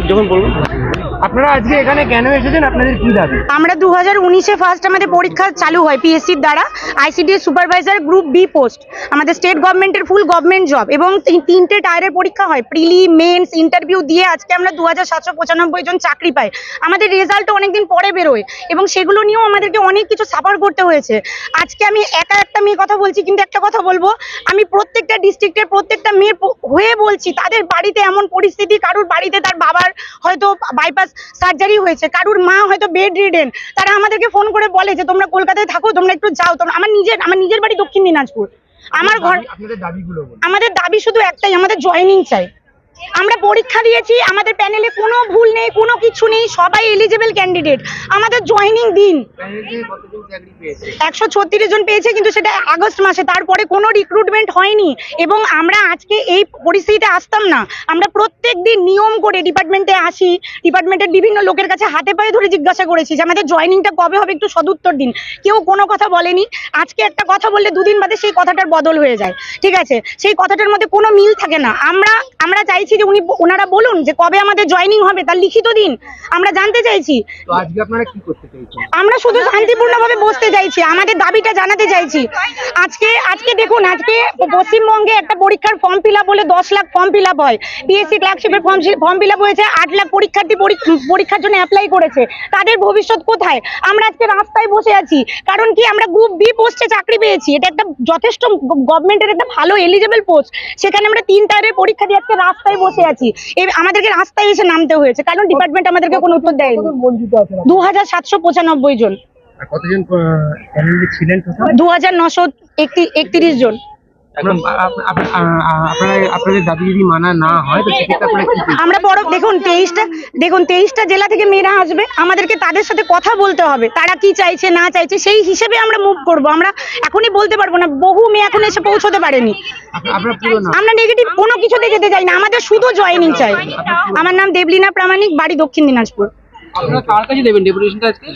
যখন বলবো আপনারা আজকে এখানে কেন এসেছেন, আপনাদের কি দাবি? আমরা 2019-এ ফার্স্ট আমাদের পরীক্ষা চালু হয় পিএসসির দ্বারা, ICDS supervisor group B post. আমাদের স্টেট গভর্নমেন্টের ফুল গভর্নমেন্ট জব এবং তিনটে টায়ারের পরীক্ষা হয়, প্রিলি, মেন্স, ইন্টারভিউ দিয়ে আজকে আমরা 2795 জন চাকরি পাই। আমাদের রেজাল্ট অনেকদিন পরে বেরোয় এবং সেগুলো নিয়েও আমাদেরকে অনেক কিছু সাফার করতে হয়েছে। আজকে আমি একা একটা মেয়ে কথা বলছি, কিন্তু একটা কথা বলবো, আমি প্রত্যেকটা ডিস্ট্রিক্টের প্রত্যেকটা মেয়ের হয়ে বলছি, তাদের বাড়িতে এমন পরিস্থিতি, কারোর বাড়িতে তার বাবার হয়তো বাইপাস সার্জারি হয়েছে, কারুর মা হয়তো বেড রিডেন, তারা আমাদেরকে ফোন করে বলে যে তোমরা কলকাতায় থাকো, তোমরা একটু যাও। তোমরা আমার নিজের বাড়ি দক্ষিণ দিনাজপুর। আমার ঘর, আমাদের দাবি শুধু একটাই, আমাদের জয়েনিং চাই। আমরা পরীক্ষা দিয়েছি, আমাদের প্যানেলে কোনো ভুল নেই, কোনো কিছু নেই, সবাই এলিজিবল ক্যান্ডিডেট। আমাদের জয়েনিং দিন। 136 জন পেয়েছে, কিন্তু সেটা আগস্ট মাসে, তারপরে কোনো রিক্রুটমেন্ট হয়নি। এবং আমরা আজকে এই পরিস্থিতিতে আসতাম না। আমরা প্রত্যেক দিন নিয়ম করে ডিপার্টমেন্টে আসি, ডিপার্টমেন্টের বিভিন্ন লোকের কাছে হাতে পায়ে ধরে জিজ্ঞাসা করেছি যে আমাদের জয়েনিংটা কবে হবে, একটু সদুত্তর দিন। কেউ কোনো কথা বলেনি। আজকে একটা কথা বললে দুদিন বাদে সেই কথাটার বদল হয়ে যায়, ঠিক আছে? সেই কথাটার মধ্যে কোনো মিল থাকে না। আমরা চাইছি যে ওনারা বলুন যে কবে আমাদের জয়েনিং হবে, তার লিখিত দিন আমরা জানতে চাইছি। তো আজকে আপনারা কি করতে চাইছেন? আমরা শুধু শান্তিপূর্ণভাবে বসতে চাইছি, আমাদের দাবিটা জানাতে চাইছি। আজকে দেখুন, আজকে পশ্চিমবঙ্গে একটা পরীক্ষার ফর্ম ফিল আপ হলে 10 লাখ ফর্ম ফিল আপ হয়। পিএসসি ক্লার্কশিপের ফর্ম ফিল আপ হয়েছে, 8 লাখ পরীক্ষার্থী পরীক্ষার জন্য অ্যাপ্লাই করেছে। তাদের ভবিষ্যৎ কোথায়? আমরা আজকে রাস্তায় বসে আছি, কারণ কি আমরা গ্রুপ বি পোস্টে চাকরি পেয়েছি। এটা একটা যথেষ্ট গভর্নমেন্টের একটা ভালো এলিজিবল পোস্ট। সেখানে আমরা 3 টায়ারের পরীক্ষা দিয়ে আজকে রাস্তায় বসে আছি। আমাদেরকে রাস্তায় এসে নামতে হয়েছে, কারণ ডিপার্টমেন্ট আমাদেরকে কোনো উত্তর দেয়নি। 2795 জন। আর কতজন ক্যান্ডিডেট ছিলেন টোটাল? 2931 জন। এখন আপনাদের দাবি যদি মানা না হয় তো সেক্ষেত্রে আপনারা কি করবেন? আমরা দেখুন 23টা জেলা থেকে মেয়েরা আসবে, আমাদেরকে তাদের সাথে কথা বলতে হবে, তারা কি চাইছে না চাইছে, সেই হিসেবে আমরা মুভ করব। আমরা এখনই বলতে পারবো না, বহু মেয়ে এখন এসে পৌঁছতে পারেনি। আমরা নেগেটিভ কোনো কিছুতে যেতে চাই না, আমাদের শুধু জয়েনিং চাই। আমার নাম দেবলীনা প্রামাণিক, বাড়ি দক্ষিণ দিনাজপুর। আপনারা কার কাছে দেবেন ডেপুটেশনটা আজকে?